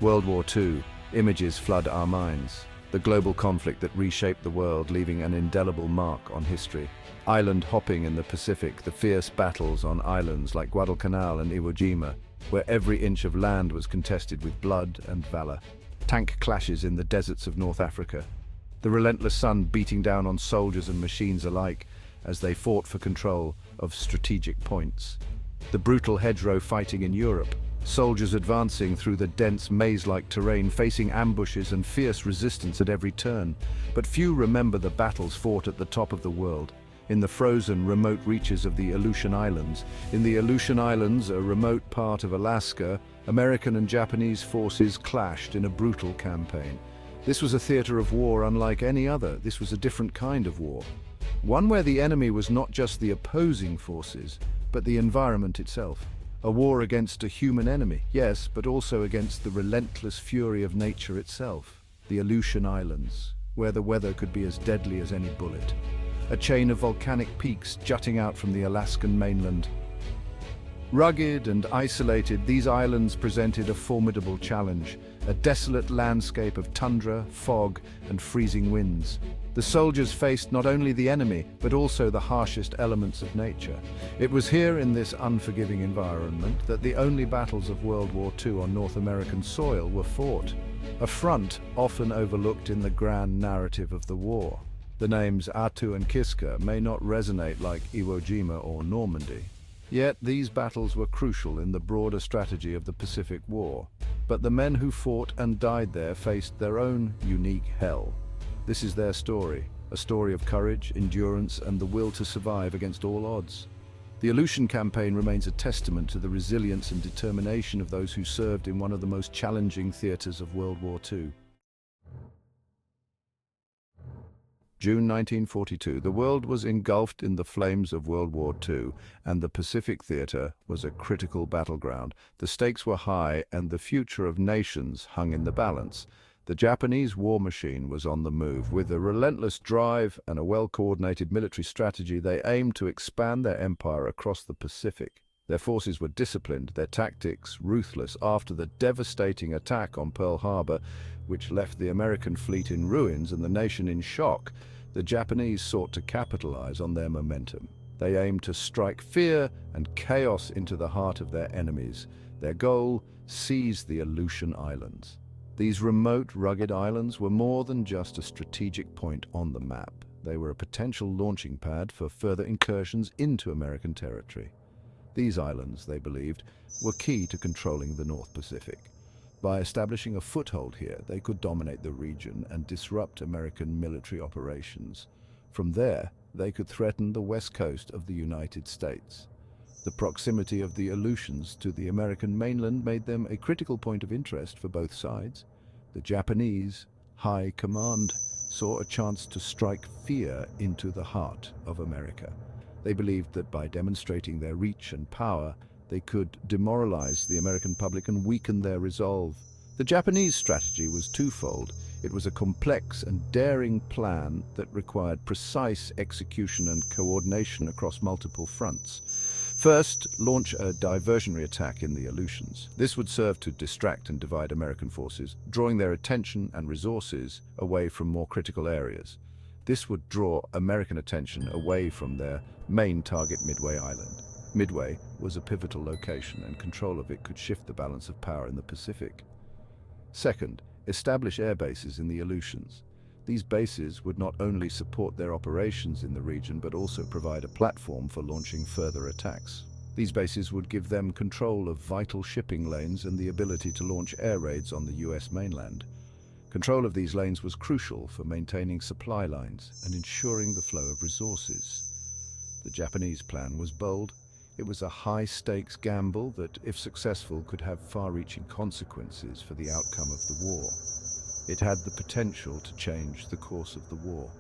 World War II, images flood our minds. The global conflict that reshaped the world, leaving an indelible mark on history. Island hopping in the Pacific, the fierce battles on islands like Guadalcanal and Iwo Jima, where every inch of land was contested with blood and valor. Tank clashes in the deserts of North Africa. The relentless sun beating down on soldiers and machines alike as they fought for control of strategic points. The brutal hedgerow fighting in Europe, soldiers advancing through the dense maze-like terrain, facing ambushes and fierce resistance at every turn. But few remember the battles fought at the top of the world, in the frozen, remote reaches of the Aleutian Islands. In the Aleutian Islands, a remote part of Alaska, American and Japanese forces clashed in a brutal campaign. This was a theater of war unlike any other. This was a different kind of war. One where the enemy was not just the opposing forces, but the environment itself. A war against a human enemy, yes, but also against the relentless fury of nature itself. The Aleutian Islands, where the weather could be as deadly as any bullet. A chain of volcanic peaks jutting out from the Alaskan mainland. Rugged and isolated, these islands presented a formidable challenge, a desolate landscape of tundra, fog, and freezing winds. The soldiers faced not only the enemy, but also the harshest elements of nature. It was here in this unforgiving environment that the only battles of World War II on North American soil were fought, a front often overlooked in the grand narrative of the war. The names Attu and Kiska may not resonate like Iwo Jima or Normandy. Yet these battles were crucial in the broader strategy of the Pacific War. But the men who fought and died there faced their own unique hell. This is their story, a story of courage, endurance, and the will to survive against all odds. The Aleutian Campaign remains a testament to the resilience and determination of those who served in one of the most challenging theaters of World War II. June 1942, the world was engulfed in the flames of World War II, and the Pacific Theater was a critical battleground. The stakes were high, and the future of nations hung in the balance. The Japanese war machine was on the move. With a relentless drive and a well-coordinated military strategy, they aimed to expand their empire across the Pacific. Their forces were disciplined, their tactics ruthless. After the devastating attack on Pearl Harbor, which left the American fleet in ruins and the nation in shock, the Japanese sought to capitalize on their momentum. They aimed to strike fear and chaos into the heart of their enemies. Their goal: seize the Aleutian Islands. These remote, rugged islands were more than just a strategic point on the map. They were a potential launching pad for further incursions into American territory. These islands, they believed, were key to controlling the North Pacific. By establishing a foothold here, they could dominate the region and disrupt American military operations. From there, they could threaten the west coast of the United States. The proximity of the Aleutians to the American mainland made them a critical point of interest for both sides. The Japanese High Command saw a chance to strike fear into the heart of America. They believed that by demonstrating their reach and power, they could demoralize the American public and weaken their resolve. The Japanese strategy was twofold. It was a complex and daring plan that required precise execution and coordination across multiple fronts. First, launch a diversionary attack in the Aleutians. This would serve to distract and divide American forces, drawing their attention and resources away from more critical areas. This would draw American attention away from their main target, Midway Island. Midway was a pivotal location, and control of it could shift the balance of power in the Pacific. Second, establish air bases in the Aleutians. These bases would not only support their operations in the region, but also provide a platform for launching further attacks. These bases would give them control of vital shipping lanes and the ability to launch air raids on the US mainland. Control of these lanes was crucial for maintaining supply lines and ensuring the flow of resources. The Japanese plan was bold. It was a high-stakes gamble that, if successful, could have far-reaching consequences for the outcome of the war. It had the potential to change the course of the war.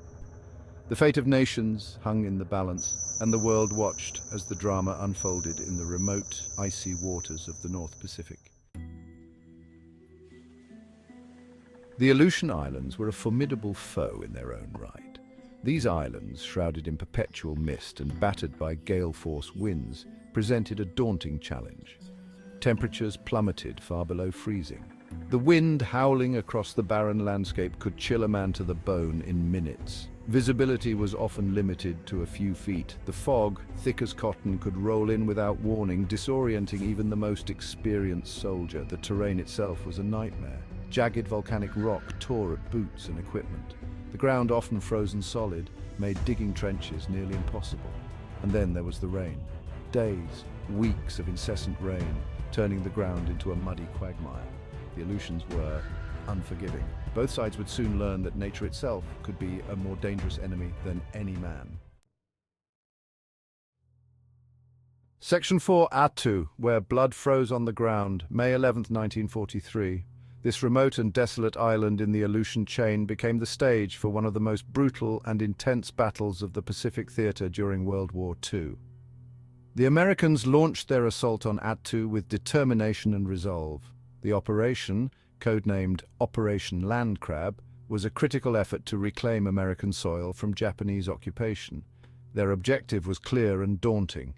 The fate of nations hung in the balance, and the world watched as the drama unfolded in the remote, icy waters of the North Pacific. The Aleutian Islands were a formidable foe in their own right. These islands, shrouded in perpetual mist and battered by gale-force winds, presented a daunting challenge. Temperatures plummeted far below freezing. The wind howling across the barren landscape could chill a man to the bone in minutes. Visibility was often limited to a few feet. The fog, thick as cotton, could roll in without warning, disorienting even the most experienced soldier. The terrain itself was a nightmare. Jagged volcanic rock tore at boots and equipment. The ground, often frozen solid, made digging trenches nearly impossible. And then there was the rain. Days, weeks of incessant rain, turning the ground into a muddy quagmire. The Aleutians were unforgiving. Both sides would soon learn that nature itself could be a more dangerous enemy than any man. Section 4, Attu, where blood froze on the ground, May 11, 1943. This remote and desolate island in the Aleutian chain became the stage for one of the most brutal and intense battles of the Pacific Theater during World War II. The Americans launched their assault on Attu with determination and resolve. The operation, codenamed Operation Land Crab, was a critical effort to reclaim American soil from Japanese occupation. Their objective was clear and daunting: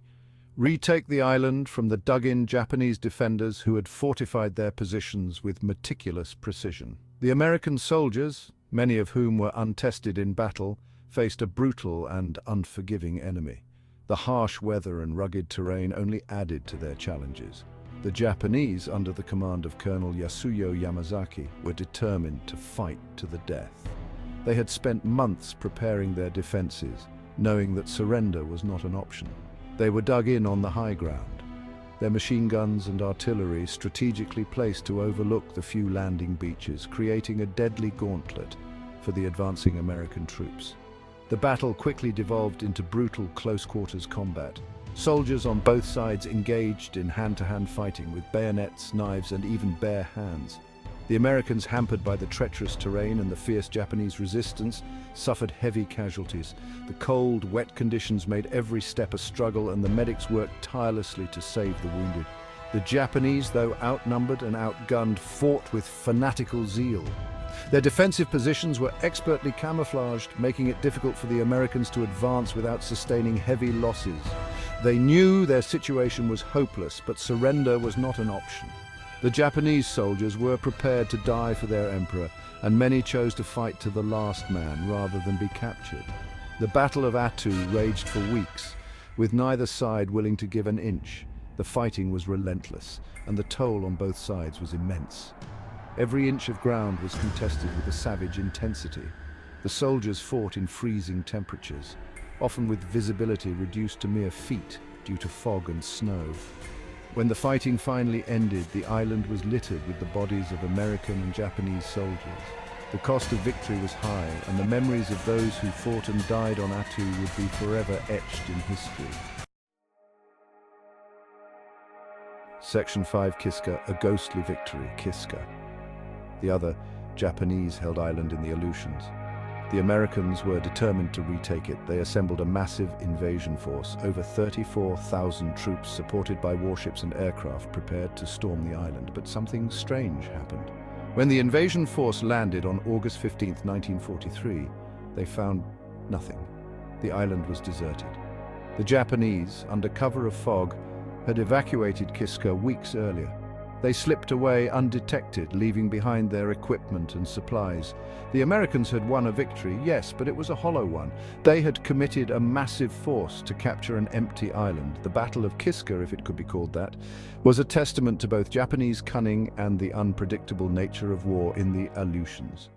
retake the island from the dug-in Japanese defenders who had fortified their positions with meticulous precision. The American soldiers, many of whom were untested in battle, faced a brutal and unforgiving enemy. The harsh weather and rugged terrain only added to their challenges. The Japanese, under the command of Colonel Yasuyo Yamazaki, were determined to fight to the death. They had spent months preparing their defenses, knowing that surrender was not an option. They were dug in on the high ground, their machine guns and artillery strategically placed to overlook the few landing beaches, creating a deadly gauntlet for the advancing American troops. The battle quickly devolved into brutal close-quarters combat. Soldiers on both sides engaged in hand-to-hand fighting with bayonets, knives, and even bare hands. The Americans, hampered by the treacherous terrain and the fierce Japanese resistance, suffered heavy casualties. The cold, wet conditions made every step a struggle, and the medics worked tirelessly to save the wounded. The Japanese, though outnumbered and outgunned, fought with fanatical zeal. Their defensive positions were expertly camouflaged, making it difficult for the Americans to advance without sustaining heavy losses. They knew their situation was hopeless, but surrender was not an option. The Japanese soldiers were prepared to die for their emperor, and many chose to fight to the last man rather than be captured. The Battle of Attu raged for weeks, with neither side willing to give an inch. The fighting was relentless, and the toll on both sides was immense. Every inch of ground was contested with a savage intensity. The soldiers fought in freezing temperatures, often with visibility reduced to mere feet due to fog and snow. When the fighting finally ended, the island was littered with the bodies of American and Japanese soldiers. The cost of victory was high, and the memories of those who fought and died on Attu would be forever etched in history. Section 5, Kiska, a ghostly victory, Kiska. The other, Japanese-held island in the Aleutians. The Americans were determined to retake it. They assembled a massive invasion force. Over 34,000 troops, supported by warships and aircraft, prepared to storm the island. But something strange happened. When the invasion force landed on August 15, 1943, they found nothing. The island was deserted. The Japanese, under cover of fog, had evacuated Kiska weeks earlier. They slipped away undetected, leaving behind their equipment and supplies. The Americans had won a victory, yes, but it was a hollow one. They had committed a massive force to capture an empty island. The Battle of Kiska, if it could be called that, was a testament to both Japanese cunning and the unpredictable nature of war in the Aleutians.